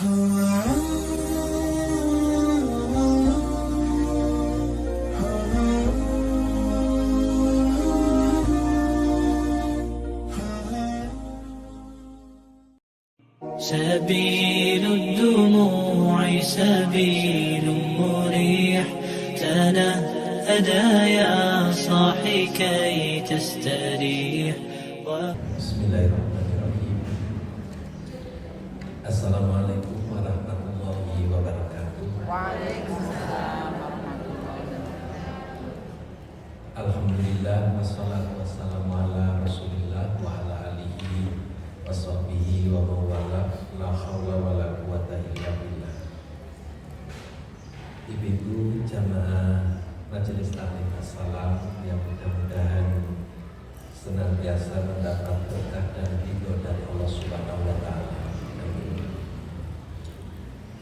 سبيل الدموع سبيل مريح، تنهدى يا صاحي كي تستريح. Bismillahirrahmanirrahim. Assalamualaikum warahmatullahi wabarakatuh. Waalaikumsalam warahmatullahi wabarakatuh. Alhamdulillah wassalatu wassalamu ala Rasulillah wa ala alihi washabbihi wa mawala. La haula wala quwata illa billah. Ibu-ibu jamaah Majelis Taklim Assalam yang mudah-mudahan senantiasa mendapat berkah dan ridho dari Allah Subhanahu wa Ta'ala.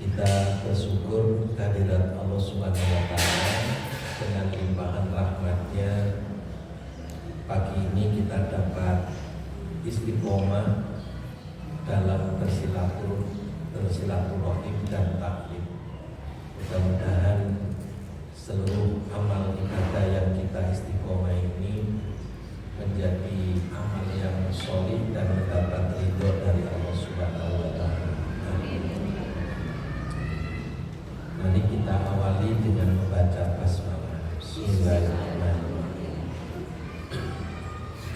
Kita bersyukur kehadirat Allah Subhanahu wa Ta'ala dengan limpahan rahmatnya. Pagi ini kita dapat istiqomah dalam bersilaturahim dan taklim. Mudah-mudahan seluruh amal ibadah yang kita istiqomah ini menjadi amal yang solid dan mendapat ridho dari Allah Subhanahu wa Ta'ala. Mari kita awali dengan membaca basmalah. Bismillahirrahmanirrahim.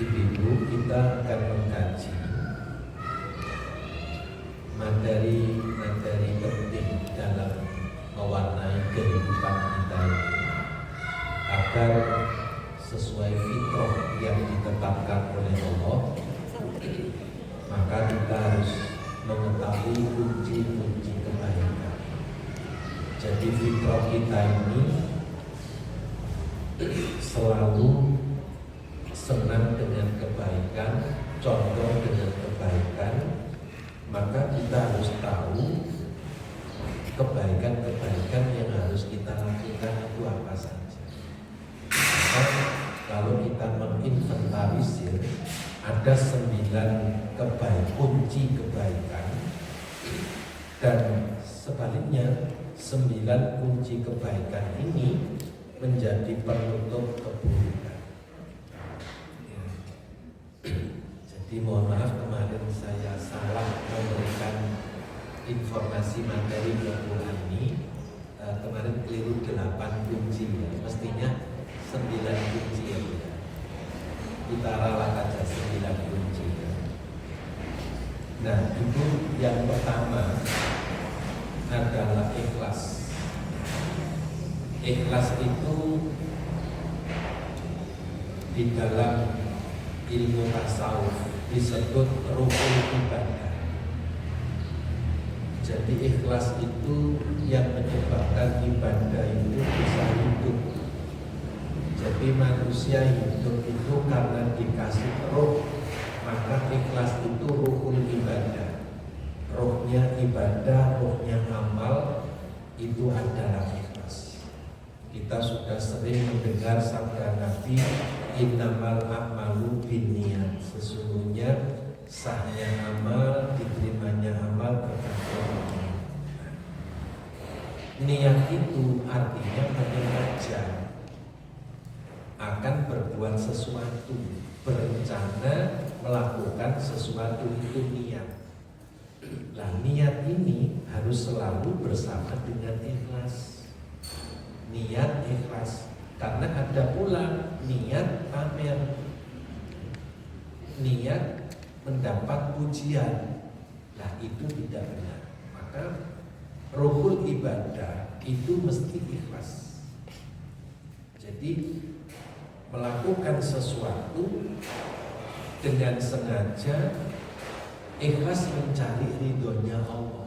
Ibu-ibu, kita akan mengkaji materi-materi penting dalam mewarnai kehidupan kita ini agar sesuai fitrah yang ditetapkan oleh Allah. Maka kita harus mengetahui kunci-kunci kebaikan. Jadi fitrah kita ini selalu senang dengan kebaikan, condong dengan kebaikan. Maka kita harus tahu kebaikan-kebaikan yang harus kita lakukan itu apa saja. Kalau kita menginventarisir, ada 9 kunci kebaikan, dan sebaliknya 9 kunci kebaikan ini menjadi penutup keburukan. Jadi mohon maaf kemarin saya salah memberikan informasi materi Al-Quran ini. Kemarin keliru 8 kunci ya. Mestinya 9 kunci ya. Kita ralat aja 9 kunci ya. Nah, itu yang pertama adalah ikhlas. Ikhlas itu di dalam ilmu tasawuf disebut rukun ibadah. Jadi ikhlas itu yang menyebabkan ibadah itu bisa hidup. Jadi manusia hidup itu karena dikasih roh, maka ikhlas itu rukun ibadah. Rohnya ibadah, rohnya amal, itu adalah ikhlas. Kita sudah sering mendengar sabda Nabi, innamal a'malu binniyat. Sesungguhnya sahnya amal, diterimanya amal tergantung niat. Niat itu artinya menyengaja akan berbuat sesuatu, berencana melakukan sesuatu, itu niat. Nah, niat ini harus selalu bersama dengan ikhlas. Niat ikhlas, karena ada pula niat pamer, niat mendapat pujian. Nah, itu tidak benar. Maka ruhul ibadah itu mesti ikhlas. Jadi melakukan sesuatu dengan sengaja, ikhlas mencari ridhonya Allah,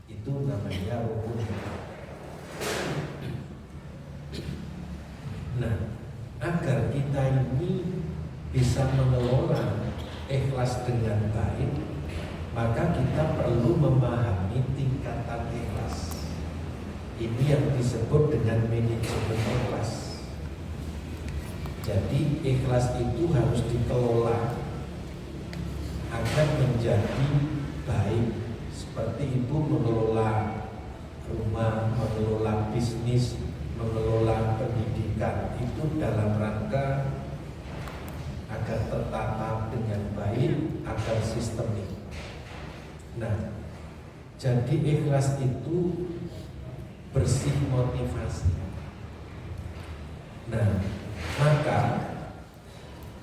itu namanya ruhul ibadah. Nah, agar kita ini bisa mengelola ikhlas dengan baik, maka kita perlu memahami tingkatan ikhlas. Ini yang disebut dengan manajemen ikhlas. Jadi ikhlas itu harus dikelola agar menjadi baik. Seperti ibu mengelola rumah, mengelola bisnis, mengelola pendidikan itu dalam rangka agar tertata dengan baik, agar sistemik. Nah, jadi ikhlas itu bersih motivasi. Nah, maka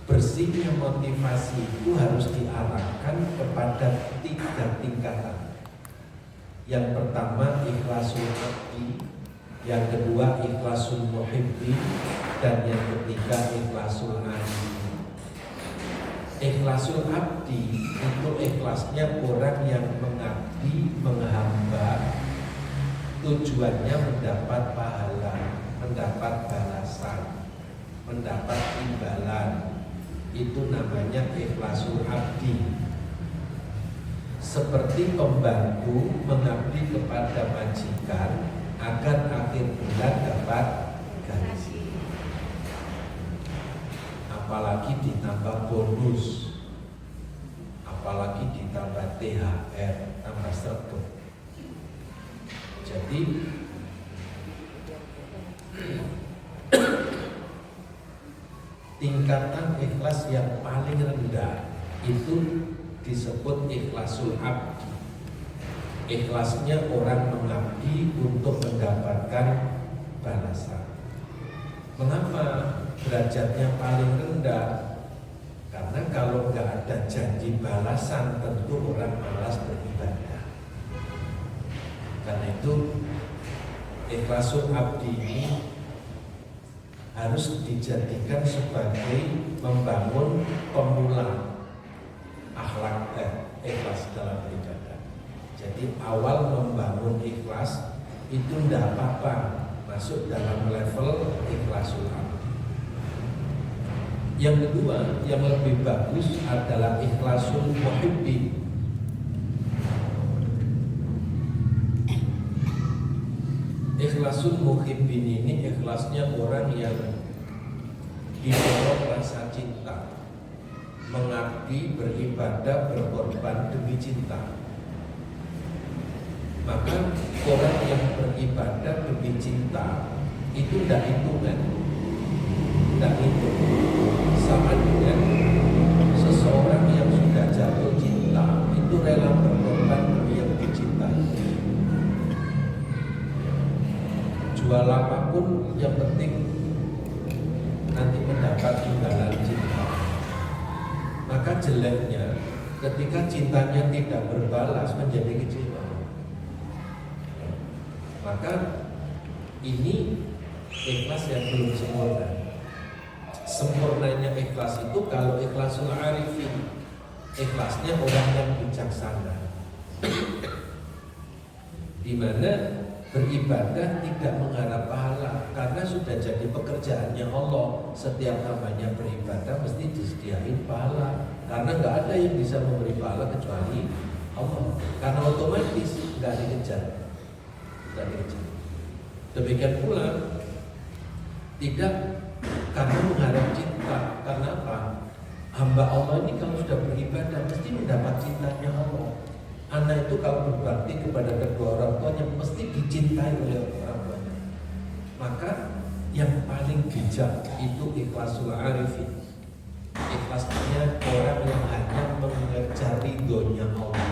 bersihnya motivasi itu harus diarahkan kepada 3 tingkatan. Yang pertama ikhlasul abdi, yang kedua ikhlasul muhibbi, dan yang ketiga ikhlasul adi. Ikhlasul abdi itu ikhlasnya orang yang mengabdi, menghamba, tujuannya mendapat pahala, mendapat balasan, mendapat imbalan. Itu namanya ikhlasul abdi. Seperti pembantu mengabdi kepada majikan agar akhir bulan dapat gaji, apalagi ditambah bonus, apalagi ditambah THR, tambah sergap. Jadi tingkatan ikhlas yang paling rendah itu disebut ikhlasul abdi. Ikhlasnya orang mengabdi untuk mendapatkan balasan. Mengapa derajatnya paling rendah? Karena kalau nggak ada janji balasan, tentu orang malas beribadah. Karena itu ikhlasul abdi ini harus dijadikan sebagai membangun pemula akhlak ikhlas dalam beribadah. Jadi awal membangun ikhlas itu tidak apa-apa masuk dalam level ikhlasul abdi. Yang kedua, yang lebih bagus adalah ikhlasul muhibbi. Ikhlasul muhibbin ini ikhlasnya orang yang didorong rasa cinta, mengabdi, beribadah, berkorban demi cinta. Maka orang yang beribadah demi cinta itu tidak hitungan, tidak hitung. Sama dengan seseorang yang sudah jatuh cinta itu rela berkorban demi yang dicintai. Jual apapun yang penting nanti mendapat imbalan cinta. Maka jeleknya ketika cintanya tidak berbalas menjadi kecewa. Maka ini ikhlas yang belum sempurna. Sempurnanya ikhlas itu kalau ikhlasul arifin, ikhlasnya orang yang bijaksana, di mana beribadah tidak mengharap pahala karena sudah jadi pekerjaannya Allah. Setiap namanya beribadah mesti disediain pahala, karena nggak ada yang bisa memberi pahala kecuali Allah. Karena otomatis nggak dikejar. Demikian pula tidak karena mengharap cinta. Karena apa? Hamba Allah ini kalau sudah beribadah mesti mendapat cintanya Allah. Anak itu kalau berbakti kepada kedua orang tuanya mesti dicintai oleh orang tuanya. Maka yang paling bijak itu ikhlasul arifin. Ikhlasnya orang yang hanya mengejar ridhonya Allah.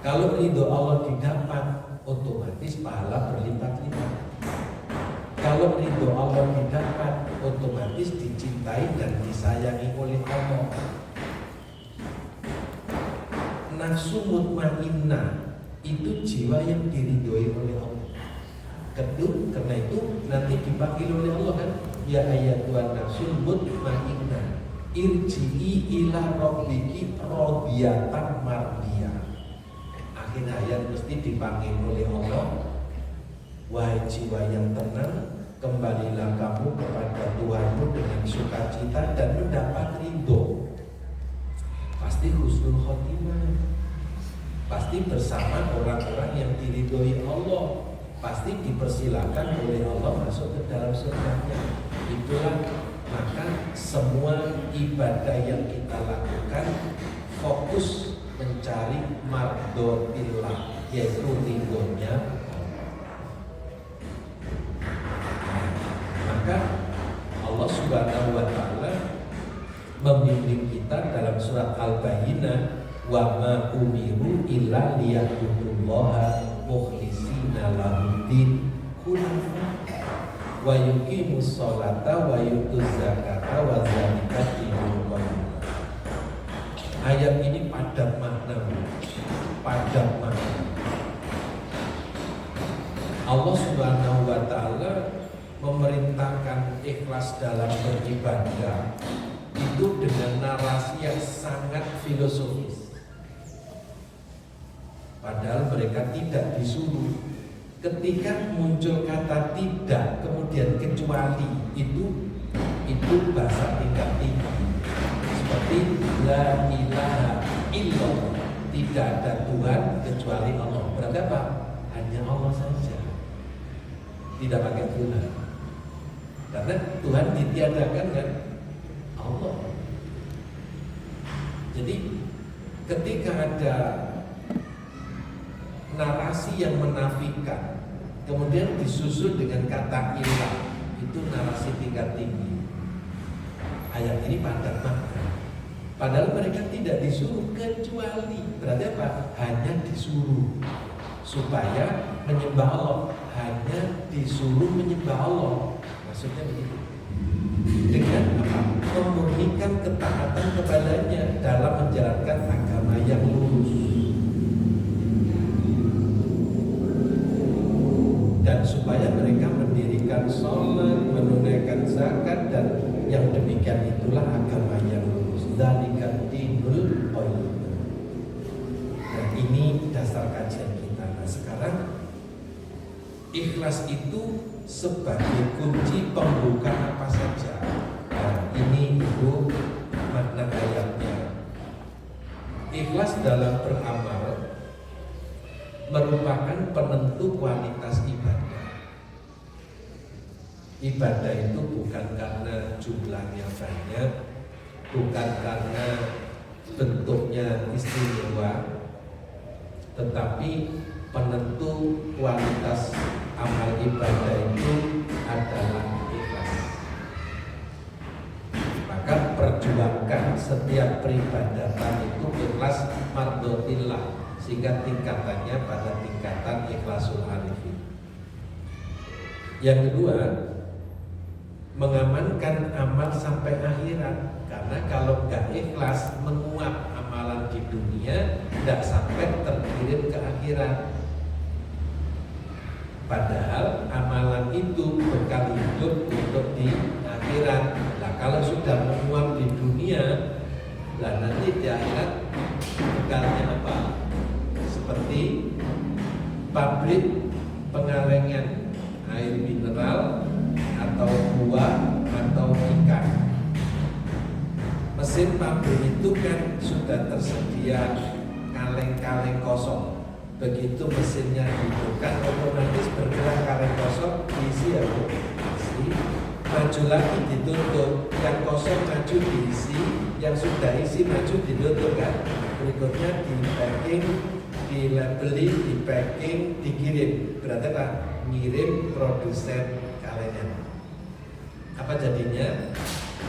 Kalau ridho Allah didapat, otomatis pahala berlipat-lipat. Kalau ridho Allah didapat, otomatis dicintai dan disayangi oleh Allah. Nafsu mutmainnah itu jiwa yang diridhoi oleh Allah. Kedua, karena itu nanti dipanggil oleh Allah kan, ya ayyatuhan nafsul mutmainnah irji'i ila rabbiki radiyatan mardiyah. Akhir hayat mesti dipanggil oleh Allah, wahai jiwa yang tenang, kembalilah kamu kepada Tuhanmu dengan sukacita dan mendapat ridho. Pasti husnul khotimah, pasti bersama orang-orang yang diridhoi Allah, pasti dipersilakan oleh Allah masuk ke dalam surganya. Itulah maka semua ibadah yang kita lakukan fokus mencari mardotillah, yaitu ridhonya. Maka Allah Subhanahu wa Ta'ala membimbing kita dalam surat Al-Bayyinah, wa ma umiru illa liya'budullaha mukhlishina lahuddin hunafa wa yuqimus sholata wa yutuz zakata wa dzalika dinul qayyim. Ayat ini padat makna. Allah Subhanahu wa Ta'ala memerintahkan ikhlas dalam beribadah itu dengan narasi yang sangat filosofis. Padahal mereka tidak disuruh. Ketika muncul kata tidak kemudian kecuali, itu bahasa tingkat tinggi. Seperti la ilaha illallah, tidak ada Tuhan kecuali Allah. Berarti apa? Hanya Allah saja, tidak pakai Tuhan. Karena Tuhan ditiadakan kan Allah. Jadi ketika ada narasi yang menafikan kemudian disusul dengan kata ilah, itu narasi tingkat tinggi. Ayat ini padat makna. Padahal mereka tidak disuruh kecuali, berarti apa? Hanya disuruh supaya menyembah Allah, hanya disuruh menyembah Allah. Maksudnya begitu. Dengan apa? Memurnikan ketaatan kepadanya dalam menjalankan agama yang lurus. Dan supaya mereka mendirikan sholat, menunaikan zakat, dan yang demikian itulah agama yang lurus. Dzalika dinul qayyim. Dan ini dasar kajian kita. Nah, sekarang ikhlas itu sebagai kunci pembuka apa saja. Nah, ini itu makna ayatnya. Ikhlas dalam beramal merupakan penentu kualitas ibadah. Ibadah itu bukan karena jumlahnya banyak, bukan karena bentuknya istimewa, tetapi penentu kualitas amal ibadah itu adalah ikhlas. Maka perjuangkan setiap peribadatan itu ikhlas mardotillah, sehingga tingkatannya pada tingkatan ikhlasul arifin. Yang kedua, mengamankan amal sampai akhirat. Karena kalau nggak ikhlas, menguap amalan di dunia, tidak sampai terkirim ke akhirat. Padahal amalan itu bekal hidup untuk di akhirat. Nah, kalau sudah menguap di dunia, lah nanti di akhirat bekalnya apa? Seperti pabrik pengalengan air mineral atau buah atau ikan. Mesin pabrik itu kan sudah tersedia kaleng-kaleng kosong. Begitu mesinnya dihidupkan, otomatis bergerak kaleng kosong, diisi ya bu, diisi, maju lagi ditutup, yang kosong maju diisi, yang sudah isi maju ditutup kan. Berikutnya di packing, di labeling, di packing, dikirim. Berarti apa? Ngirim produsen kalengan. Apa jadinya?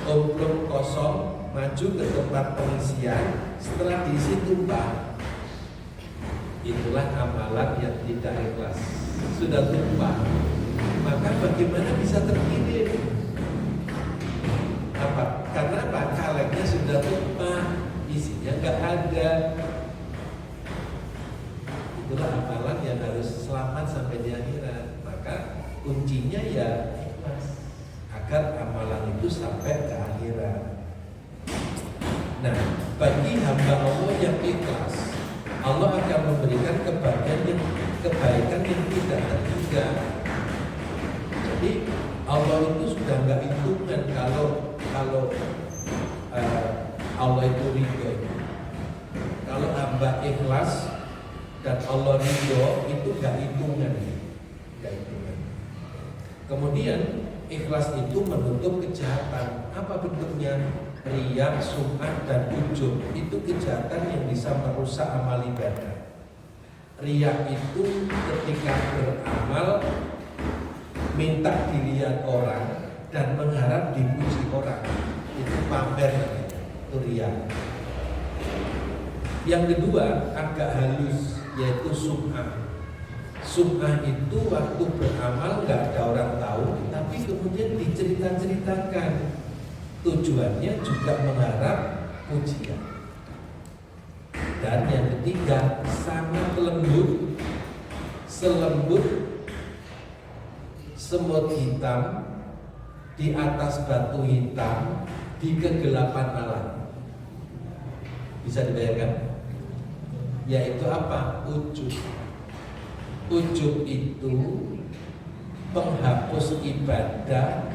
Omplop kosong maju ke tempat pengisian, setelah diisi tumpah. Itulah amalan yang tidak ikhlas. Sudah tumpah, maka bagaimana bisa terkirim? Apa? Karena apa? Kalengnya sudah tumpah, isinya nggak ada. Itulah amalan yang harus selamat sampai di akhirat. Maka kuncinya ya ikhlas, agar amalan itu sampai ke akhirat. Nah, bagi hamba Allah yang ikhlas, Allah akan memberikan kebaikan yang tidak terhingga. Jadi Allah itu sudah nggak hitungan kalau Allah itu ridho. Kalau hamba ikhlas dan Allah ridho itu nggak hitungan. Kemudian ikhlas itu menutup kejahatan. Apa bentuknya? riya, sum'ah, dan ujub itu kejahatan yang bisa merusak amal ibadah. Riya itu ketika beramal minta dilihat orang dan mengharap dipuji orang, itu pamer, itu riya. Yang kedua agak halus, yaitu sum'ah. Sum'ah itu waktu beramal nggak ada orang tahu, tapi kemudian dicerita-ceritakan. Tujuannya juga mengharap pujian. Dan yang ketiga sangat lembut, selembut semut hitam di atas batu hitam di kegelapan malam. Bisa dibayangkan? Yaitu apa? Ujub. Ujub itu penghapus ibadah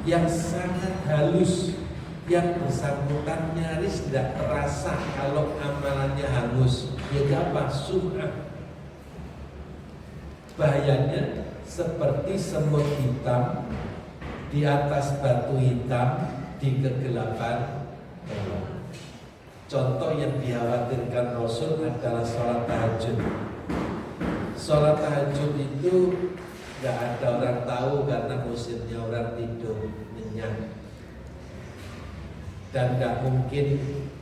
yang sangat halus, yang bersangkutan nyaris tidak terasa kalau amalannya hangus. Yaitu apa? Sum'ah. Bahayanya seperti semut hitam di atas batu hitam di kegelapan malam. Contoh yang dikhawatirkan Rasul adalah sholat tahajud. Sholat tahajud itu gak ada orang tahu karena musimnya orang tidur nyenyak. Dan gak mungkin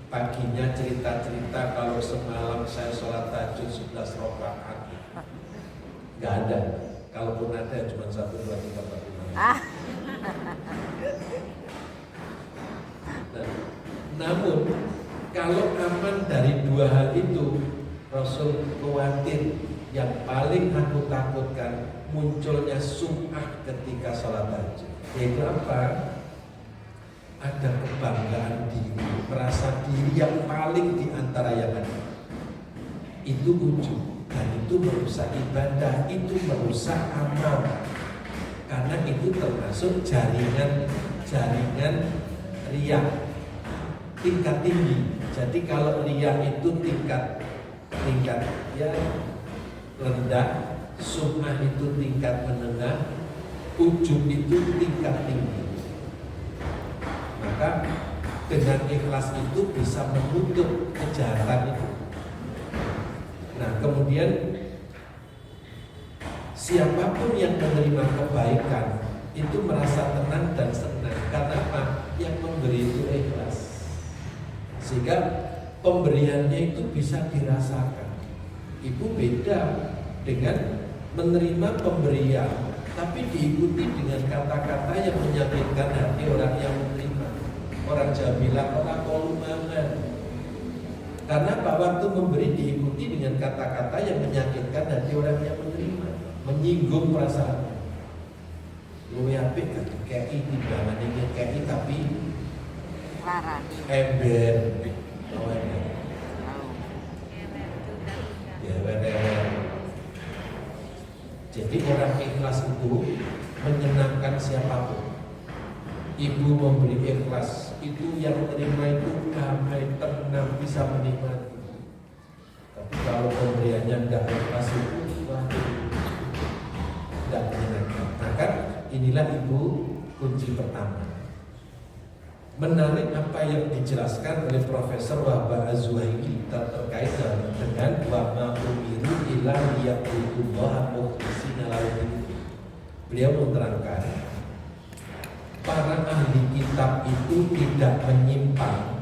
paginya cerita-cerita kalau semalam saya sholat tahajud 11 rakaat. Gak ada. Kalaupun ada cuma 1, 2, 3, 4, 5. Namun kalau aman dari dua hal itu, Rasul khawatir yang paling aku takutkan munculnya sum'ah ketika sholat tahajud. Yaitu apa? Ada kebanggaan diri, merasa diri yang paling di antara yang ada. Itu ujub, dan itu merusak ibadah, itu merusak amal. Karena itu termasuk jaringan riya tingkat tinggi. Jadi kalau riya itu tingkat ya rendah, sum'ah itu tingkat menengah, ujub itu tingkat tinggi. Maka dengan ikhlas itu bisa menutup kejahatan itu. Nah kemudian siapapun yang menerima kebaikan itu merasa tenang dan senang. Karena apa? Yang memberi itu ikhlas, sehingga pemberiannya itu bisa dirasakan. Itu beda dengan menerima pemberian tapi diikuti dengan kata-kata yang menyakitkan hati orang yang menerima. Orang Jawa bilang orang kolumangan. Karena Pak waktu memberi diikuti dengan kata-kata yang menyakitkan hati orang yang menerima, menyinggung perasaan. Luwe apik kan kei timbangan ini kei tapi Larang. ember. Jadi orang ikhlas itu menyenangkan siapapun. Ibu memberi ikhlas itu yang menerima itu damai, tenang, bisa menikmati. Tapi kalau pemberiannya tidak ikhlas itu tidak menyenangkan. Maka inilah ibu kunci pertama. Menarik apa yang dijelaskan oleh Profesor Wahbah Az-Zuhaili terkait dengan wa ma umiru illa liya'budullaha mukhlishina lahu. Beliau menerangkan para ahli kitab itu tidak menyimpang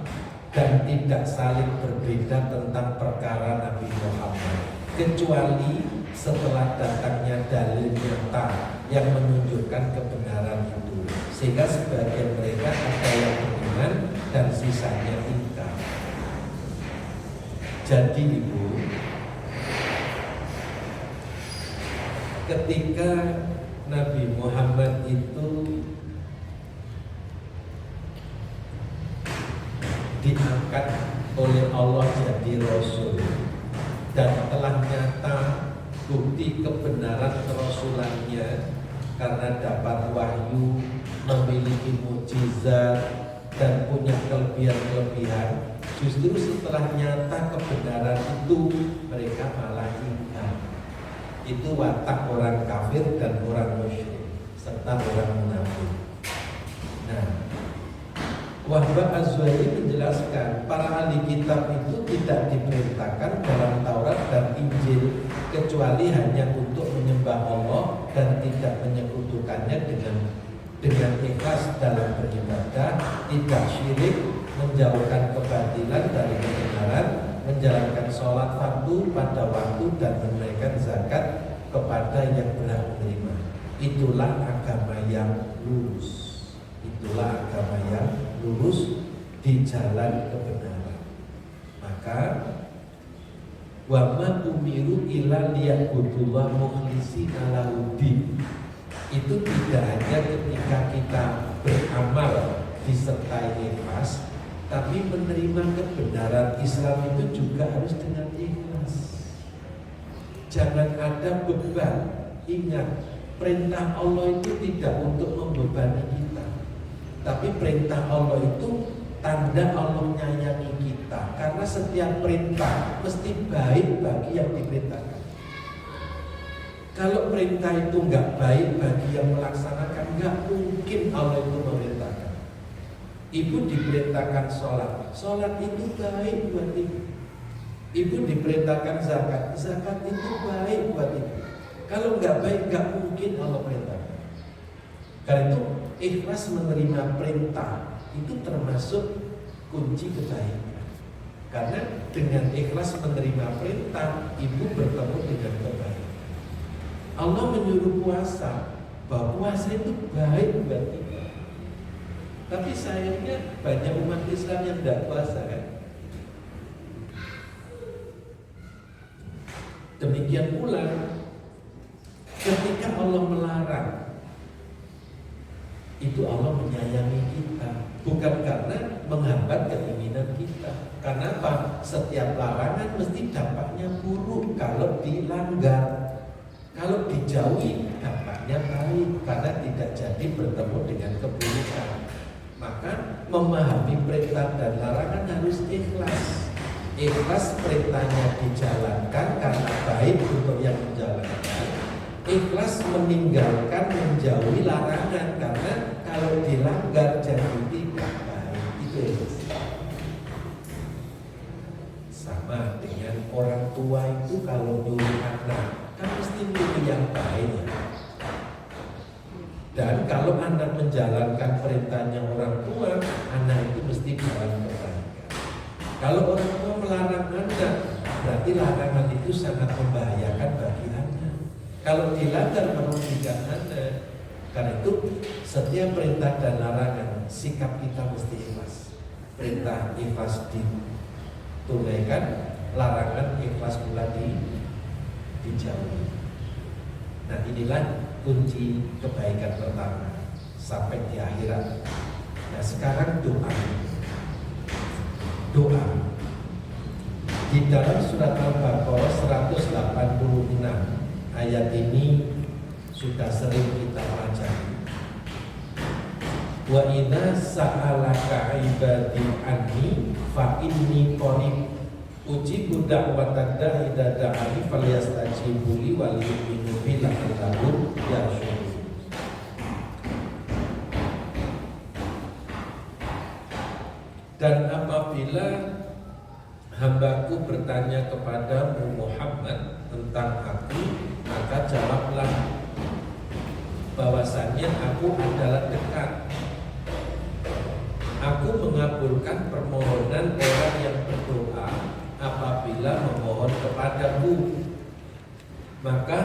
dan tidak saling berbeda tentang perkara Nabi Muhammad kecuali setelah datangnya dalil nyata yang menunjukkan kebenaran itu, sehingga sebagian mereka ada yang beriman dan sisanya ingkar. Jadi ibu, ketika Nabi Muhammad itu diangkat oleh Allah jadi Rasul dan telah nyata bukti kebenaran kerasulannya karena dapat wahyu, memiliki mukjizat dan punya kelebihan-kelebihan. Justru setelah nyata kebenaran itu mereka malah ingkar. Itu watak orang kafir dan orang musyrik serta orang munafik. Nah, Wahba Az-Zuhaili menjelaskan para ahli kitab itu tidak diperintahkan dalam Taurat dan Injil kecuali hanya untuk menyembah Allah dan tidak menyekutukannya dengan ikhlas dalam beribadah, tidak syirik, menjauhkan kebatilan dari kebenaran, menjalankan sholat fardu pada waktu dan menunaikan zakat kepada yang berhak menerima. Itulah agama yang lurus. Itulah agama yang lurus di jalan kebenaran. Maka wa ma umiru illa liya'budullah mukhlishina lahuddin. Itu tidak hanya ketika kita beramal disertai ikhlas, tapi menerima kebenaran Islam itu juga harus dengan ikhlas. Jangan ada beban. Ingat, perintah Allah itu tidak untuk membebani kita, tapi perintah Allah itu tanda Allah menyayangi kita. Karena setiap perintah mesti baik bagi yang diperintahkan. Kalau perintah itu nggak baik bagi yang melaksanakan, nggak mungkin Allah itu memerintahkan. Ibu diperintahkan sholat itu baik buat ibu. Ibu diperintahkan zakat itu baik buat ibu. Kalau nggak baik, nggak mungkin Allah perintahkan. Karena itu ikhlas menerima perintah itu termasuk kunci kebaikan. Karena dengan ikhlas menerima perintah, ibu bertemu dengan kebaikan. Allah menyuruh puasa, bahwa puasa itu baik buat kita. Tapi sayangnya banyak umat Islam yang tidak puasa kan. Demikian pula ketika Allah melarang, itu Allah menyayangi kita, bukan karena menghambat keinginan kita. Karena apa? Setiap larangan mesti dampaknya buruk kalau dilanggar. Kalau dijauhi dampaknya baik karena tidak jadi bertemu dengan keburukan. Maka memahami perintah dan larangan harus ikhlas. Ikhlas perintahnya dijalankan karena baik untuk yang menjalankan. Ikhlas meninggalkan, menjauhi larangan karena kalau dilanggar jadi tidak baik. Itu ikhlas. Sama dengan orang tua itu kalau nyuruh anak kan mesti nyuruh yang baik. Dan kalau anak menjalankan perintahnya orang tua, anak itu mesti jalan kebaikan. Kalau orang tua melarang anak, berarti larangan itu sangat membahayakan bagi anak. Kalau dilanggar merugikan anak. Karena itu setiap perintah dan larangan, sikap kita mesti ikhlas. Perintah ikhlas ditunaikan, larangan ikhlas pula dijauhi. Nah, inilah kunci kebaikan pertama sampai di akhirat. Nah, sekarang doa. Di dalam surat Al-Baqarah 186 ayat ini sudah sering kita pelajari. Wa idza sa'alaka ibadi anni fa inni qarib ujibu da'watad da'i idza da'ani falyastajibu li wa liyu'minu bi la'allahum yarshudun. Dan apabila hambaku bertanya kepadamu Muhammad tentang aku, maka jawablah bahwasannya aku adalah dekat. Aku mengabulkan permohonan orang yang berdoa apabila memohon kepadaku. Maka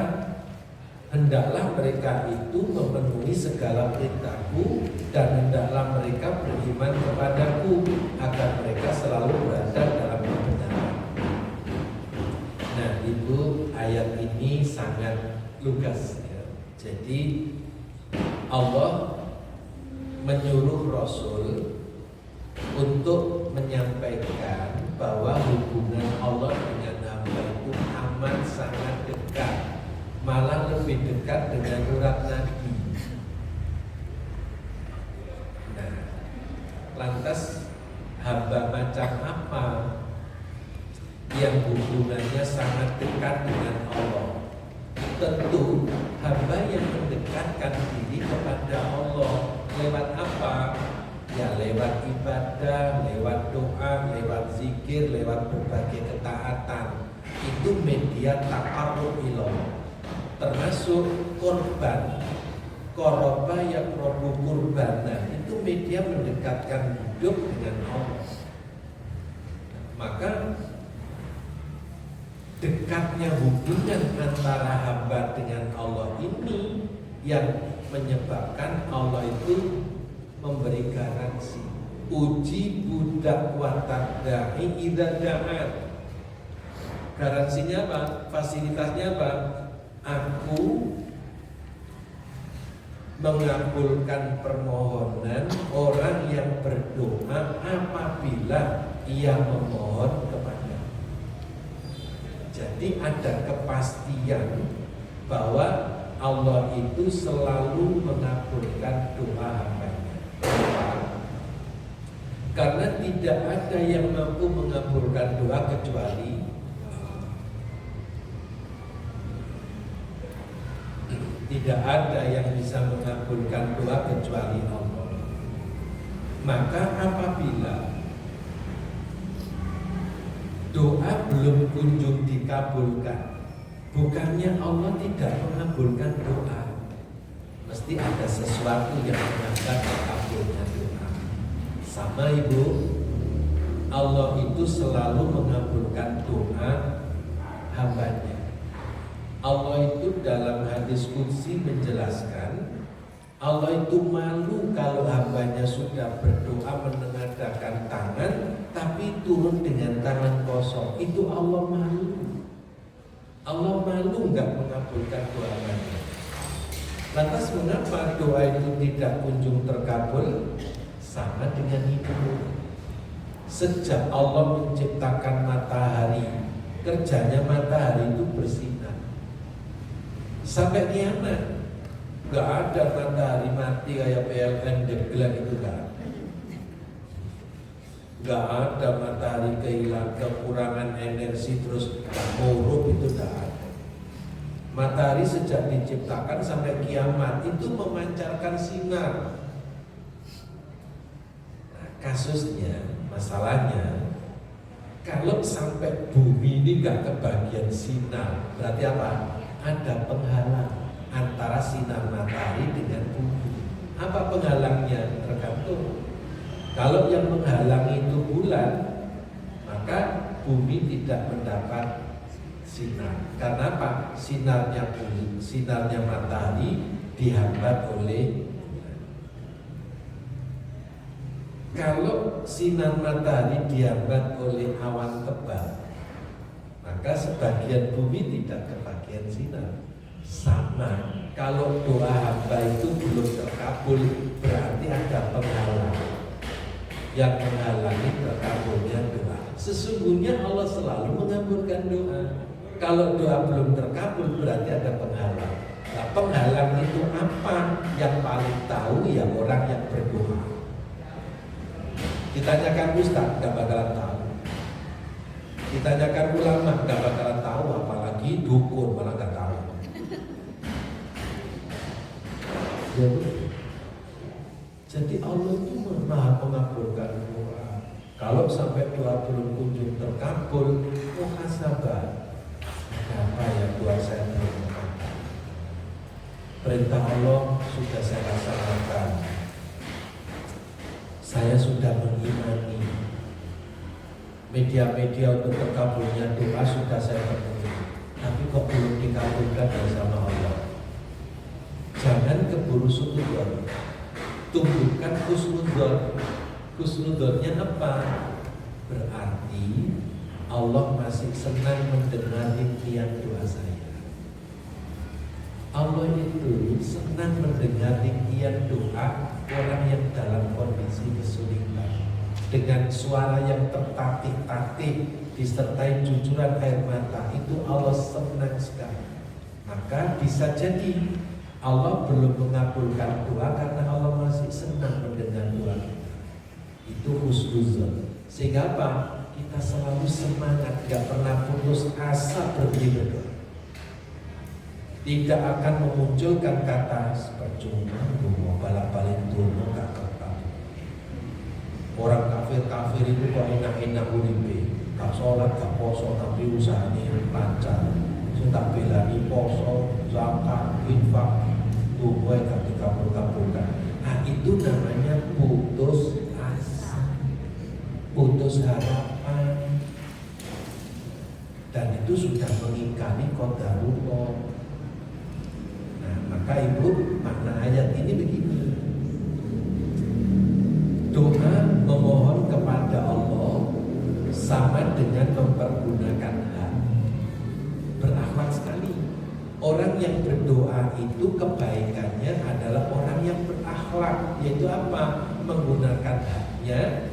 hendaklah mereka itu memenuhi segala perintahku dan hendaklah mereka beriman kepadaku agar mereka selalu berada dalam kebenaran. Nah, ibu, ayat ini sangat lugas ya. Jadi Allah menyuruh Rasul untuk menyampaikan bahwa hubungan Allah dengan hamba itu amat sangat dekat, malah lebih dekat dengan urat nadi. Nah, lantas hamba macam apa yang hubungannya sangat dekat dengan Allah? Tentu hamba yang mendekatkan diri kepada Allah lewat apa? Ya lewat ibadah. zikir, lewat berbagai ketaatan, itu media taqarrub ilallah. Termasuk korban, koroba yang robu kurbana, itu media mendekatkan hidup dengan Allah. Maka dekatnya hubungan antara hamba dengan Allah ini yang menyebabkan Allah itu memberi garansi, uji budak watadai idza da'at. Garansinya apa? Fasilitasnya apa? Aku mengabulkan permohonan orang yang berdoa apabila ia memohon kepada. Jadi ada kepastian bahwa Allah itu selalu mengabulkan doa hambanya. Karena tidak ada yang mampu mengabulkan doa kecuali tidak ada yang bisa mengabulkan doa kecuali Allah. Maka apabila doa belum kunjung dikabulkan, bukannya Allah tidak mengabulkan doa, mesti ada sesuatu yang menghambat kabulnya doa. Sama ibu, Allah itu selalu mengabulkan doa hambanya. Allah itu dalam hadis qudsi menjelaskan, Allah itu malu kalau hambanya sudah berdoa menengadahkan tangan tapi turun dengan tangan kosong. Itu Allah malu. Allah malu nggak mengabulkan doa hambanya. Lantas mengapa doa itu tidak kunjung terkabul? Sama dengan itu. Sejak Allah menciptakan matahari, kerjanya matahari itu bersinar sampai kiamat. Gak ada matahari mati kayak PLN Deglan itu gak ada. Gak ada matahari kehilangan kekurangan energi terus korup, itu gak ada. Matahari sejak diciptakan sampai kiamat itu memancarkan sinar. Nah, kasusnya, masalahnya, kalau sampai bumi ini gak kebagian sinar, berarti apa? Ada penghalang antara sinar matahari dengan bumi. Apa penghalangnya? Tergantung. Kalau yang menghalangi itu bulan, maka bumi tidak mendapat sinar. Karena apa? Sinarnya bumi, sinarnya matahari dihambat oleh bulan. Kalau sinar matahari dihambat oleh awan tebal, maka sebagian bumi tidak kebagian sinar. Sama, kalau doa hamba itu belum terkabul, berarti ada penghalang yang menghalangi terkabulnya doa. Sesungguhnya Allah selalu mengabulkan doa. Kalau doa belum terkabul, berarti ada penghalang. Nah, penghalang itu apa? Yang paling tahu ya orang yang berdoa. Ditanyakan ustaz, gak bakalan tahu. Ditanyakan ulama, gak bakalan tahu. Apalagi dukun, malah gak tahu. Jadi Allah itu maha mengabulkan doa. Kalau sampai doa belum kunjung terkabul, muhasabah. Kenapa ya doa saya belum terkabul? Perintah Allah sudah saya laksanakan. Saya sudah mengimani. Media-media untuk terkabulnya doa sudah saya penuhi. Tapi kok belum dikabulkan bersama Allah? Jangan keburu suudzon, tumbuhkan husnudzon. Husnudzonnya apa? Berarti Allah masih senang mendengar impian doa saya. Allah itu senang mendengar impian doa orang yang dalam kondisi kesulitan, dengan suara yang tertatih-tatih disertai cucuran air mata. Itu Allah senang sekali. Maka bisa jadi Allah belum mengabulkan doa karena Allah masih senang mendengar doa. Itu husnuzon. Sehingga apa? Kita selalu semangat, gak pernah putus asa berdoa. Tidak akan memunculkan kata percuma, mau balak-balik dulu gak ketemu. Orang kafir-kafir itu kok enak-enak uripe. gak sholat, gak poso, tapi usahanya lancar. Sing tak belani poso, zakat, infak, tuh gue gak dikabul-kabulkan. Nah itu namanya putus asa, putus harapan. Dan itu sudah mengingkari qadarullah. Nah maka ibu, makna ayat ini begini. Doa memohon kepada Allah sama dengan mempergunakan hak. Berakhlak sekali. Orang yang berdoa itu kebaikannya adalah orang yang berakhlak. Yaitu apa? Menggunakan haknya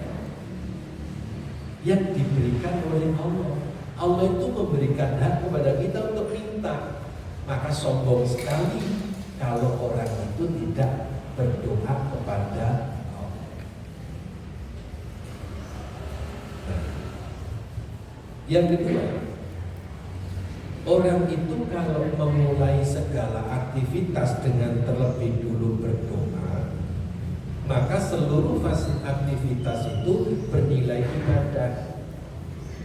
yang diberikan oleh Allah. Allah itu memberikan hak kepada kita untuk minta. Maka sombong sekali kalau orang itu tidak berdoa kepada Allah. Nah, yang kedua, orang itu kalau memulai segala aktivitas dengan terlebih dulu berdoa, maka seluruh fase aktivitas itu bernilai ibadah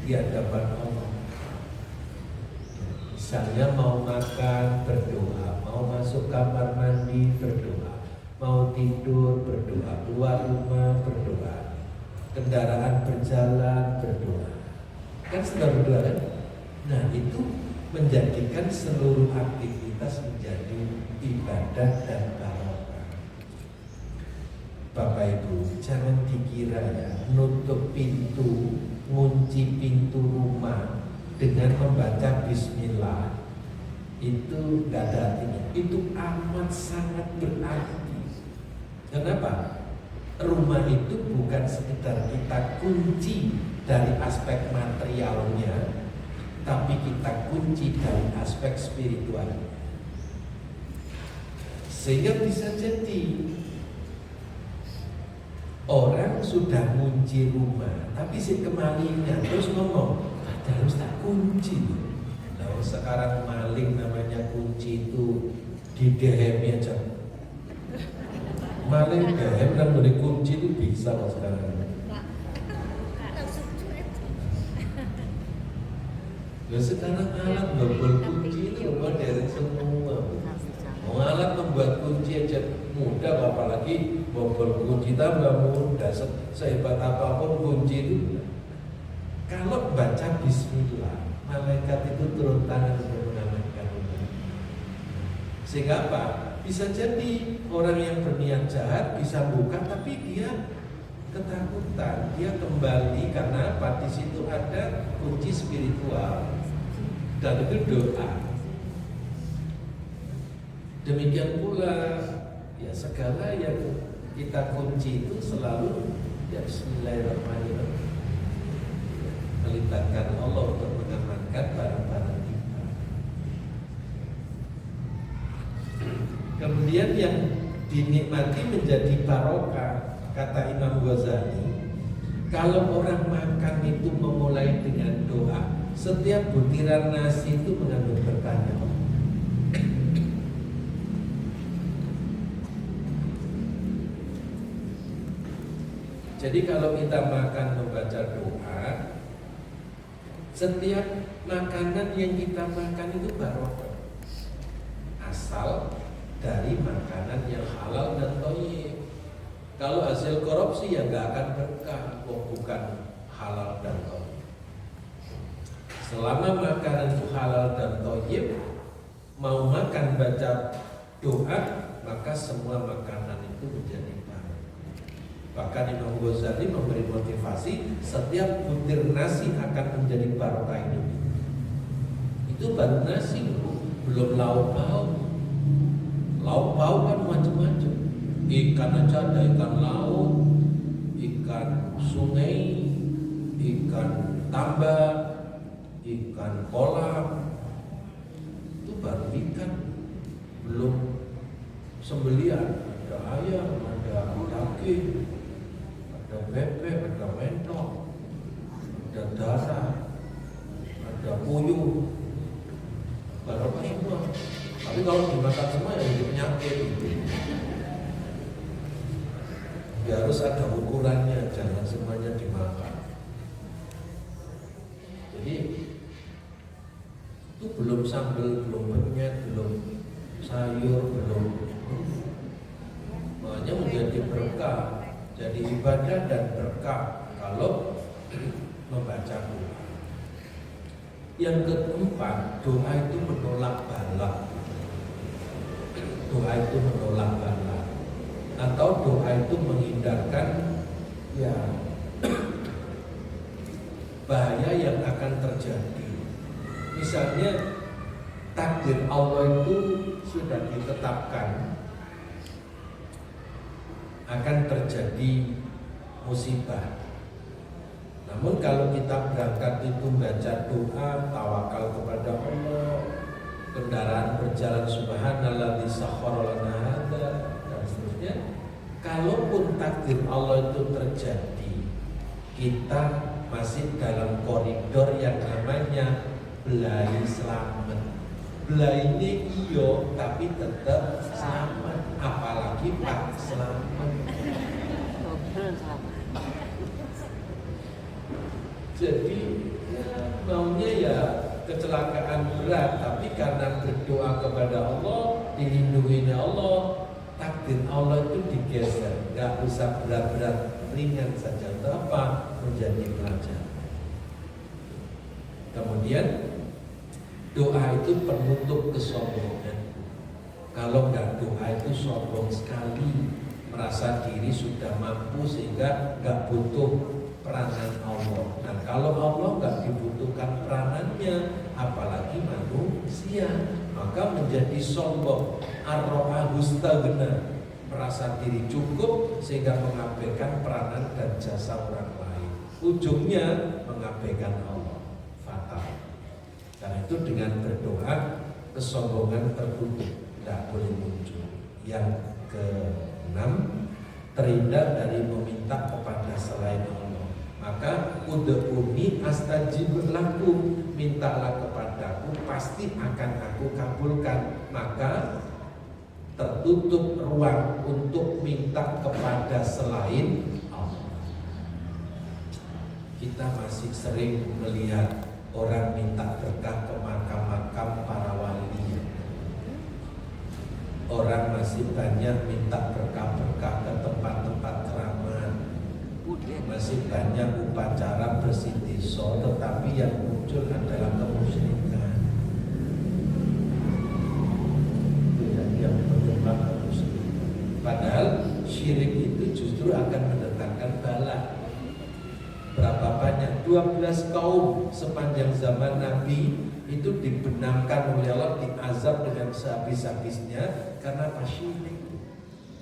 di hadapan Allah. Misalnya mau makan berdoa, mau masuk kamar mandi berdoa, mau tidur berdoa, keluar rumah berdoa, kendaraan berjalan berdoa. Kan sudah berdoa kan? Nah itu menjadikan seluruh aktivitas menjadi ibadah dan barokah. Bapak Ibu, jangan dikira ya nutup pintu, ngunci pintu rumah dengan membaca bismillah itu gak ada artinya. Itu amat sangat berarti. Kenapa? Rumah itu bukan sekedar kita kunci dari aspek materialnya, tapi kita kunci dari aspek spiritualnya. Sehingga bisa jadi orang sudah kunci rumah, tapi si kemalinya terus ngomong, harus tak kunci. Nah, sekarang maling namanya kunci itu di DM aja. Maling DM dan boleh kunci itu bisa loh sekarang. Ya sekarang alat membuat kunci itu modern semua. Mau alat membuat kunci aja mudah, apalagi membuat kunci tambah mudah. Sehebat apapun kunci itu. Kalau baca bismillah, malaikat itu turun tangan untuk mengamankan rumah. Sehingga apa? Bisa jadi orang yang berniat jahat bisa buka, tapi dia ketakutan, dia kembali karena apa? Di situ ada kunci spiritual dan itu doa. Demikian pula ya segala yang kita kunci itu selalu ya bismillahirrahmanirrahim, melibatkan Allah untuk mengamankan barang-barang kita. Kemudian yang dinikmati menjadi barokah, kata Imam Ghazali, kalau orang makan itu memulai dengan doa, setiap butiran nasi itu mengandung berkahnya. Jadi kalau kita makan membaca doa, setiap makanan yang kita makan itu barokah, asal dari makanan yang halal dan thayyib. Kalau hasil korupsi ya nggak akan berkah, bukan halal dan thayyib. Selama makanan itu halal dan thayyib, mau makan baca doa, maka semua makanan itu menjadi barokah. Bahkan Imam Ghazali memberi motivasi, setiap butir nasi akan menjadi barokah hidup. Itu baru nasi, belum lauk pauk. Lauk pauk kan macam-macam. Ikan aja ada ikan laut, ikan sungai, ikan tambak, ikan kolam. Itu baru ikan, belum sembelian. Ada ayam, ada daging, ada bebek, ada mentok, ada darah, ada puyuh, barokah semua. Tapi kalau dimakan semua ya jadi penyakit gitu. Ya harus ada ukurannya, jangan semuanya dimakan. sambal, belum penyet, belum sayur, belum. Makanya menjadi berkah, jadi ibadah dan berkah kalau membaca doa. Yang keempat, doa itu menolak bala. Doa itu menolak bala, atau doa itu menghindarkan ya bahaya yang akan terjadi. Misalnya takdir Allah itu sudah ditetapkan akan terjadi musibah. Namun kalau kita berangkat itu baca doa, tawakal kepada Allah, kendaraan berjalan subhanalladzi sakhkhara lana hadza dan seterusnya. Kalaupun takdir Allah itu terjadi, kita masih dalam koridor yang namanya belai selamat. Belai ini iyo tapi tetap selamat, apalagi pak selamat. Double selamat. Jadi ya, maunya ya kecelakaan berat, tapi karena berdoa kepada Allah, dilindungi Allah, takdir Allah itu digeser, nggak usah berat-berat, ringan saja. Untuk apa? Menjadi pelajaran. Kemudian doa itu penutup kesombongan. Kalau nggak doa itu sombong sekali, merasa diri sudah mampu sehingga nggak butuh peranan Allah. Nah kalau Allah nggak dibutuhkan peranannya, apalagi manusia, maka menjadi sombong. Ar-ro'ahustagna, merasa diri cukup sehingga mengabaikan peranan dan jasa orang lain. Ujungnya mengabaikan Allah, fatal. Karena itu dengan berdoa kesombongan tertutup, tidak boleh muncul. Yang keenam, terhindar dari meminta kepada selain Allah. Maka ud'uni astajib lakum, mintalah kepadaku pasti akan aku kabulkan. Maka tertutup ruang untuk minta kepada selain Allah. Kita masih sering melihat orang minta berkah ke makam-makam para wali. Orang masih banyak minta berkah-berkah ke tempat-tempat keramat. Masih banyak upacara bersih desa, tetapi yang muncul adalah kemusyrikan. Yang penyebab kemusyrikan. Padahal syirik itu justru akan mendatangkan bala. Berapa banyak? 12 kaum sepanjang zaman Nabi itu dibenamkan oleh Allah, diazab dengan sehabis-habisnya karena syirik.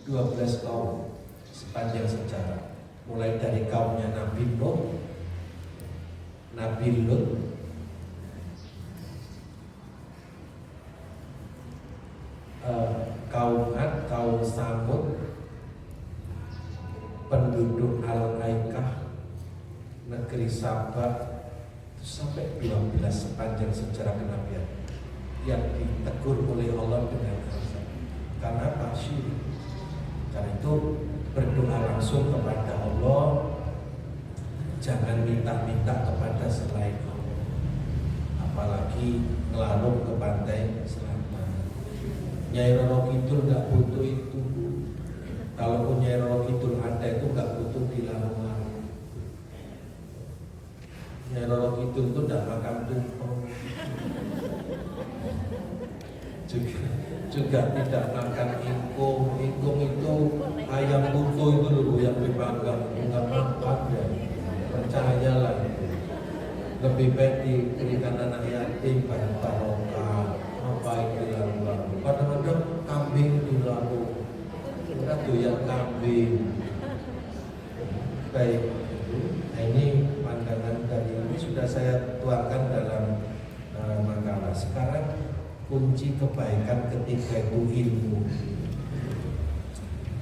12 kaum sepanjang sejarah. Mulai dari kaumnya Nabi Nuh, Nabi Lut, kaum Ad, kaum Samud, penduduk Al-Aikah, negeri Sabah, sampai 12 sepanjang sejarah kenabian yang ditegur oleh Allah dengan azab. Karena apa? Syirik. Karena itu berdoa langsung kepada Allah, jangan minta-minta kepada selain Allah, apalagi ngelarung ke pantai selatan. Nyai Roro Kidul nggak butuh itu. Kalaupun Nyai Roro Kidul ada itu nggak butuh dilarung-larung. Nyai Roro Kidul itu nggak makan tumpeng, juga tidak makan ingkung. Ingkung itu ayam utuh itu loh yang dipanggang, nggak makan ya. Percayalah, lebih baik diberikan anak yatim pada barokah. Apa itu dilarung-larung? Kadang-kadang kambing dilarung, kita doyan kambing. Baik, nah ini pandangan dari ini sudah saya tuangkan dalam makalah. Sekarang kunci kebaikan ketiga itu ilmu.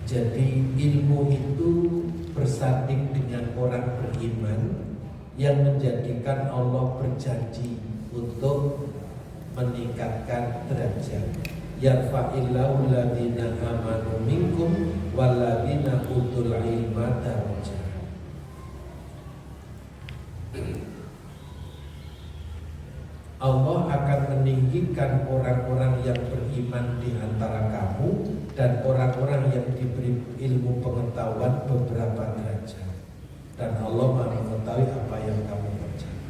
Jadi ilmu itu bersanding dengan orang beriman yang menjadikan Allah berjanji untuk meningkatkan derajat. Yarfa'illahu alladziina aamanu minkum walladziina utul ilma darajat. Allah akan meningkatkan meninggikan orang-orang yang beriman di antara kamu dan orang-orang yang diberi ilmu pengetahuan beberapa derajat. Dan Allah Maha mengetahui apa yang kamu kerjakan.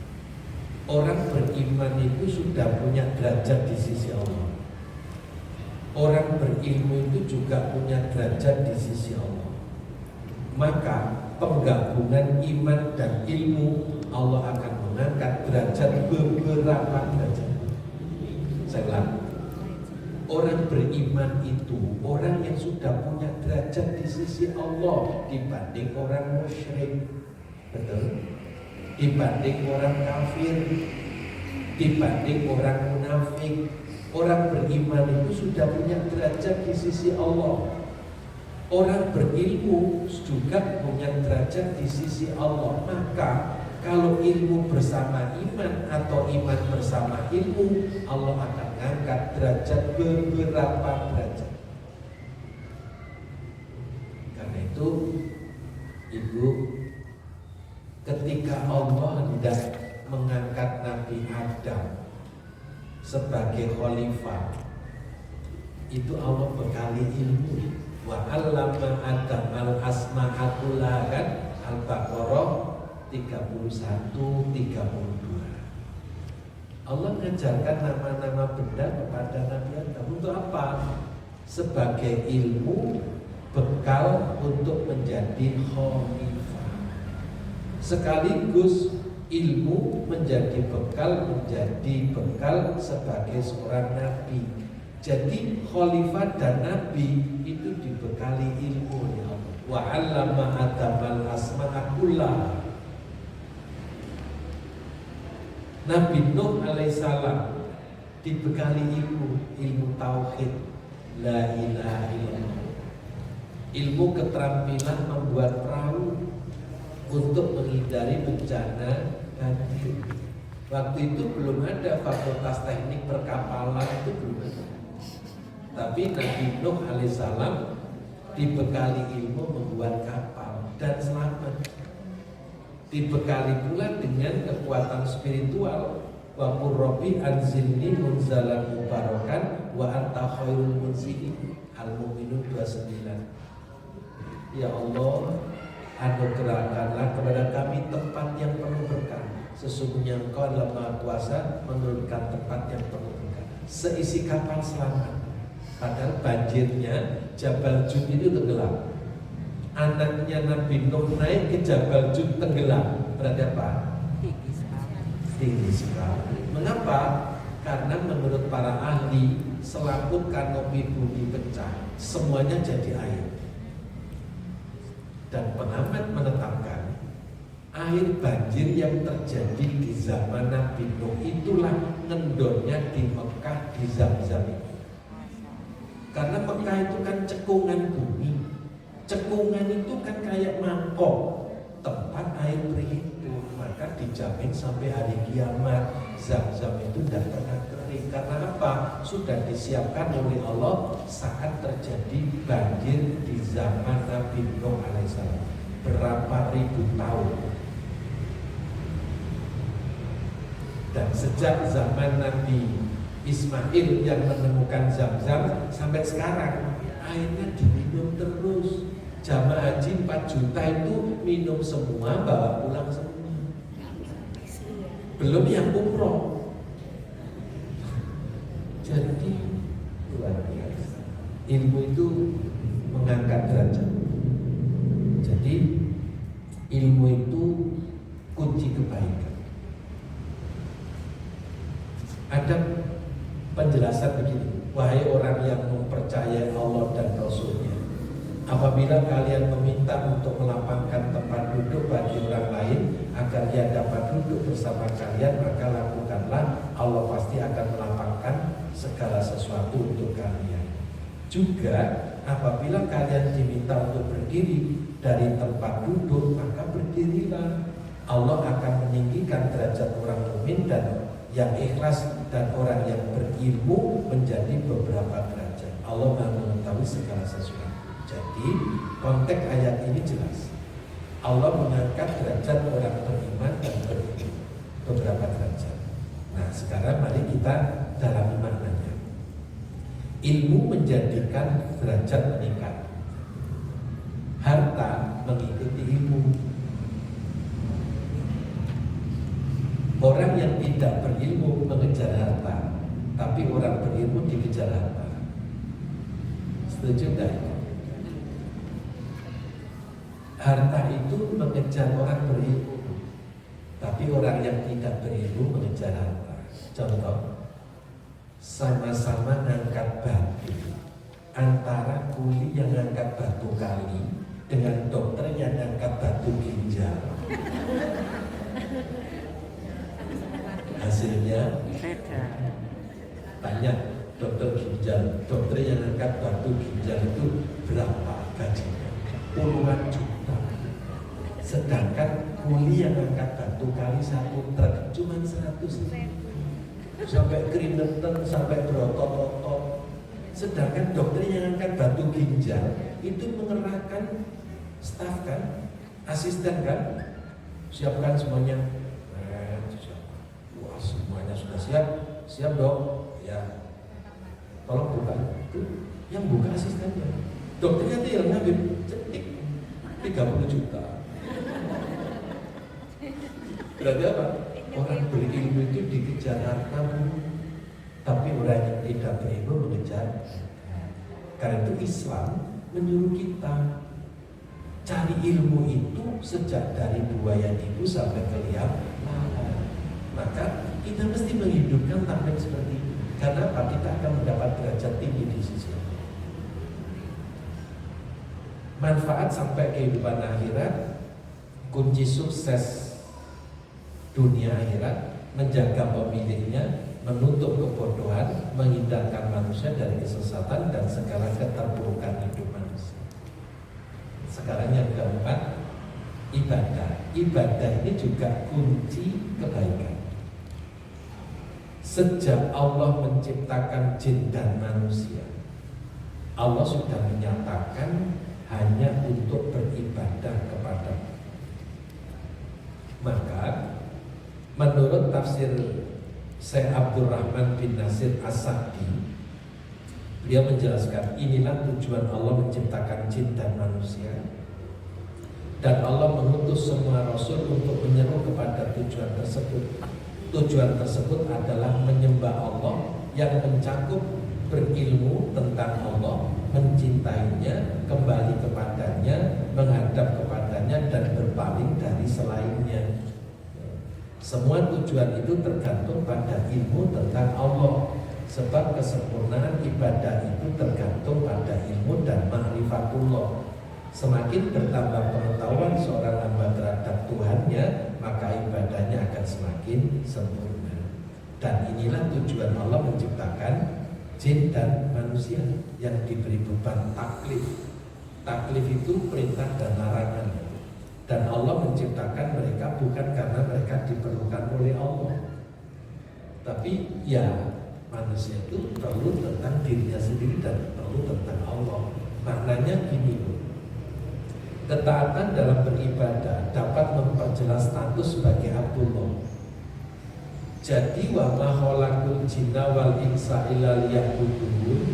Orang beriman itu sudah punya derajat di sisi Allah. Orang berilmu itu juga punya derajat di sisi Allah. Maka penggabungan iman dan ilmu, Allah akan mengangkat derajat beberapa derajat. Saya ulang, orang beriman itu orang yang sudah punya derajat di sisi Allah dibanding orang musyrik, betul? Dibanding orang kafir, dibanding orang munafik. Orang beriman itu sudah punya derajat di sisi Allah. Orang berilmu juga punya derajat di sisi Allah. Maka kalau ilmu bersama iman atau iman bersama ilmu, Allah akan mengangkat derajat beberapa derajat. Karena itu, Ibu, ketika Allah hendak mengangkat Nabi Adam sebagai khalifah, itu Allah bekali ilmu. Wa 'allama Adam al-asma'a kullaha, kan? Al-Baqarah 31-32. Allah mengajarkan nama-nama benda kepada Nabi Adam. Untuk apa? Sebagai ilmu bekal untuk menjadi khalifah. Sekaligus ilmu menjadi bekal sebagai seorang nabi. Jadi khalifah dan nabi itu dibekali ilmu oleh Allah. Wa 'allama Adam al-asma'a kullaha. Nabi Nuh alaihissalam dibekali ilmu tauhid, la ilaha illallah, ilmu keterampilan membuat perahu untuk menghindari bencana banjir. Waktu itu belum ada fakultas teknik perkapalan, itu belum ada. Tapi Nabi Nuh alaihissalam dibekali ilmu membuat kapal dan selamat. Dibekali pula dengan kekuatan spiritual. Wa qur rabbi anzilni munzalan mubarakan wa anta khairul munzilin. Al-Mu'minun 29. Ya Allah, anugerahkanlah kepada kami tempat yang penuh berkah. Sesungguhnya Engkau adalah Maha Kuasa menurunkan tempat yang penuh berkah. Seisi kapal selamat. Padahal banjirnya Jabal Jud itu tenggelam. Anaknya Nabi Nuh naik ke Jabal Jud tenggelam. Berarti apa? Tinggi sekali. Mengapa? Karena menurut para ahli, selaput kanopi bumi pecah, semuanya jadi air. Dan pengamat menetapkan air banjir yang terjadi di zaman Nabi Nuh itulah ngendonnya di Mekah di Zam-Zam itu. Karena Mekah itu kan cekungan bumi. Cekungan itu kan kayak mangkok, tempat air berhimpun, maka dijamin sampai hari kiamat. Zam-Zam itu tidak pernah kering. Karena apa? Sudah disiapkan oleh Allah saat terjadi banjir di zaman Nabi Nuh alaihissalam. Berapa ribu tahun. Dan sejak zaman Nabi Ismail yang menemukan Zam-Zam sampai sekarang airnya diminum terus. Jamaah haji 4 juta itu minum semua, bawa pulang semua. Belum yang umroh. Jadi luar biasa. Ilmu itu mengangkat derajat. Jadi ilmu itu kunci kebaikan. Ada penjelasan begini, wahai orang yang mempercayai Allah dan Rasulnya, apabila kalian meminta untuk melapangkan tempat duduk bagi orang lain agar dia dapat duduk bersama kalian, maka lakukanlah. Allah pasti akan melapangkan segala sesuatu untuk kalian. Juga apabila kalian diminta untuk berdiri dari tempat duduk, maka berdirilah. Allah akan meninggikan derajat orang mukmin dan yang ikhlas dan orang yang berilmu menjadi beberapa derajat. Allah Maha mengetahui segala sesuatu. Jadi konteks ayat ini jelas. Allah mengangkat derajat orang beriman dan berilmu beberapa derajat. Nah sekarang mari kita dalam maknanya. Ilmu menjadikan derajat meningkat, harta mengikuti ilmu. Orang yang tidak berilmu mengejar harta, tapi orang berilmu dikejar harta. Setuju tidak? Harta itu mengejar orang berilmu, tapi orang yang tidak berilmu mengejar harta. Contoh, sama-sama ngangkat batu, antara kuli yang ngangkat batu kali dengan dokter yang ngangkat batu ginjal, hasilnya tanya dokter ginjal, dokter yang ngangkat batu ginjal itu berapa gajinya? Puluhan juta. Sedangkan kuli yang ngangkat batu kali satu truk cuma 100 ribu. Sampai keringetan, sampai berotot-otot. Sedangkan dokter yang angkat batu ginjal itu mengerahkan staf kan, asisten kan, siapkan semuanya. Wah, semuanya sudah siap, siap dok. Ya, tolong buka. Itu yang buka asistennya. Dokternya itu yang ngambil cetik 30 juta. Berarti apa? Orang berilmu itu dikejar harta, tapi orang yang tidak berilmu mengejar. Karena itu Islam menyuruh kita cari ilmu itu sejak dari buaya ibu sampai ke liang lahat. Maka kita mesti menghidupkan taklim seperti ini. Karena apa? Kita akan mendapat derajat tinggi di sisi Allah. Manfaat sampai kehidupan akhirat, kunci sukses dunia akhirat, menjaga pemiliknya, menutup kebodohan, menghindarkan manusia dari kesesatan dan segala keterpurukan hidup manusia. Sekarang yang keempat, ibadah. Ibadah ini juga kunci kebaikan. Sejak Allah menciptakan jin dan manusia, Allah sudah menyatakan hanya untuk beribadah kepada. Maka menurut tafsir Syekh Abdurrahman bin Nasir As-Sa'di, beliau menjelaskan inilah tujuan Allah menciptakan jin dan manusia, dan Allah mengutus semua rasul untuk menyeru kepada tujuan tersebut. Tujuan tersebut adalah menyembah Allah yang mencakup berilmu tentang Allah, mencintainya, kembali kepadanya, menghadap kepadanya, dan berpaling dari selainnya. Semua tujuan itu tergantung pada ilmu tentang Allah. Sebab kesempurnaan ibadah itu tergantung pada ilmu dan ma'rifatullah. Semakin bertambah pengetahuan seorang hamba terhadap Tuhannya, maka ibadahnya akan semakin sempurna. Dan inilah tujuan Allah menciptakan jin dan manusia yang diberi beban taklif. Taklif itu perintah dan larangan. Dan Allah menciptakan mereka bukan karena mereka diperlukan oleh Allah, tapi ya manusia itu perlu tentang dirinya sendiri dan perlu tentang Allah. Maknanya gini loh, ketaatan dalam beribadah dapat memperjelas status sebagai Abdullah. Jadi wa ma khalaqul jinna wal insa illa liya'budun,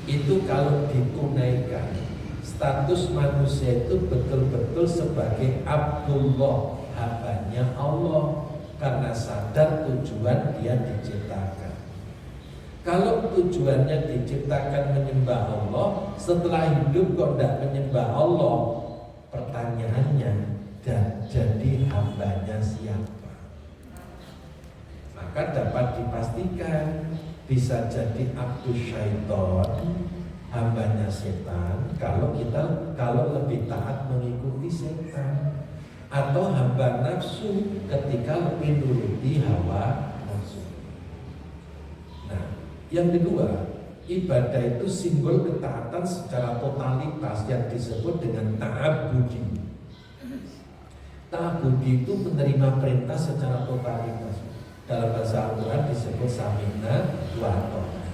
itu kalau ditunaikan status manusia itu betul-betul sebagai Abdullah, hambanya Allah, karena sadar tujuan dia diciptakan. Kalau tujuannya diciptakan menyembah Allah, setelah hidup kok tidak menyembah Allah, pertanyaannya, dan jadi hambanya siapa? Maka dapat dipastikan bisa jadi abdus syaiton, hambanya setan, kalau lebih taat mengikuti setan, atau hamba nafsu ketika lebih nuruti hawa nafsu. Nah, yang kedua, ibadah itu simbol ketaatan secara totalitas yang disebut dengan ta'abbudi. Ta'abbudi itu menerima perintah secara totalitas. Dalam bahasa Al-Quran disebut sami'na wa ata'na.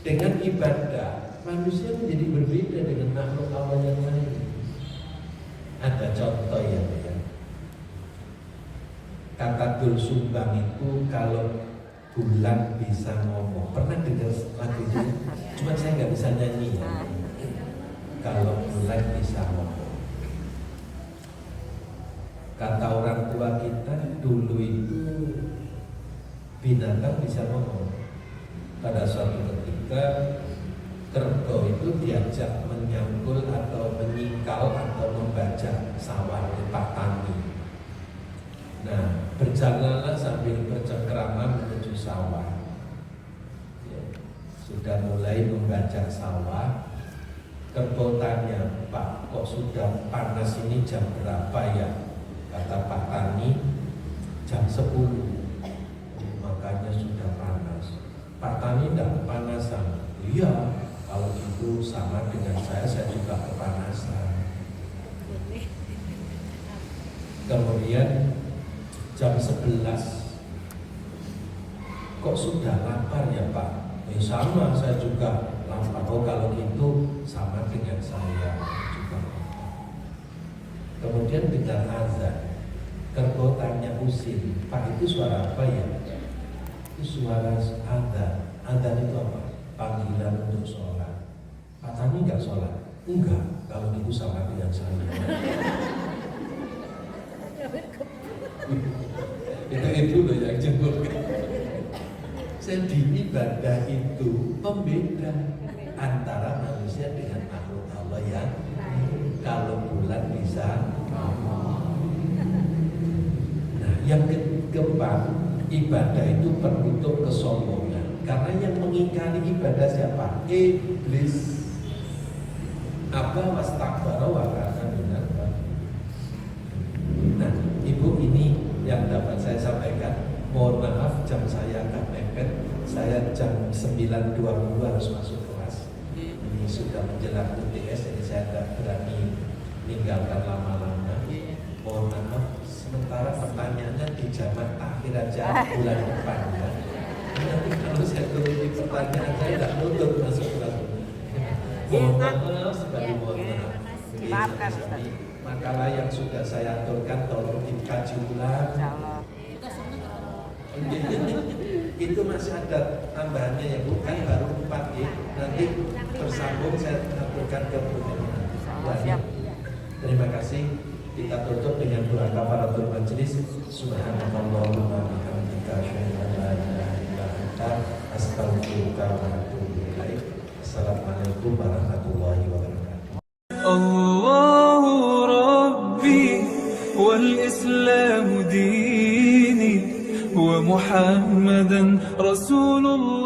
Dengan ibadah, manusia menjadi berbeda dengan makhluk Allah yang lain. Ada contoh ya. Kata dul sumbang itu kalau bulan bisa ngomong. Pernah dengar lagu itu? Cuma saya nggak bisa nyanyi ya. Kalau bulan bisa ngomong. Kata orang tua kita dulu itu binatang bisa ngomong. Pada suatu ketika kerbau itu diajak menyangkul atau menyingkal atau membajak sawah oleh Pak Tani. Nah, berjalanlah sambil bercengkrama menuju sawah. Ya, sudah mulai membajak sawah. Kerbau tanya, Pak, kok sudah panas ini jam berapa ya? Kata Pak Tani, jam 10. Makanya sudah panas. Pak Tani tidak kepanasan. Iya, kalau itu sama dengan saya juga kepanasan. Kemudian jam 11, kok sudah lapar ya Pak? Sama, saya juga lapar. Oh, kalau gitu sama dengan saya juga. Kemudian dengar azan. Kerbau tanya usin, Pak itu suara apa ya? Itu suara azan. Azan itu apa? Panggilan untuk sholat. Pak Tani nggak sholat? Enggak, kalau gitu sama dengan saya. Itu loh yang jemput. Jadi ibadah itu pembeda antara manusia dengan makhluk Allah yang kalau bulan bisa ngomong. Nah, yang keempat, ibadah itu penutup kesombongan. Karena yang mengingkari ibadah siapa? Iblis. Apa wastakbara wa kana minal kafirin. Nah, Ibu, ini yang dapat saya sampaikan. Mohon maaf jam saya agak mepet. Saya jam 9.20 harus masuk kelas. Ini sudah menjelang UTS, jadi saya tidak berani meninggalkan lama-lama. Mohon maaf. Sementara pertanyaannya di zaman akhir aja bulan depan ya. Nanti kalau saya turuti pertanyaan saya tidak nutup masuk kelas. Mohon maaf sekali, mohon maaf. Maafkan, Ustaz. Makalah yang sudah saya aturkan tolong dikaji ulang. Itu masih ada tambahannya ya, bukan baru 4 ya. Nanti bersambung saya aturkan ke berikutnya. Terima kasih. Kita tutup dengan doa kafaratul majelis. Subhanallahumma wa bihamdika asyhadu an la ilaha illa anta astaghfiruka wa atubu ilaik. Assalamualaikum warahmatullahi wabarakatuh. الله ربي والإسلام ديني ومحمدا رسول الله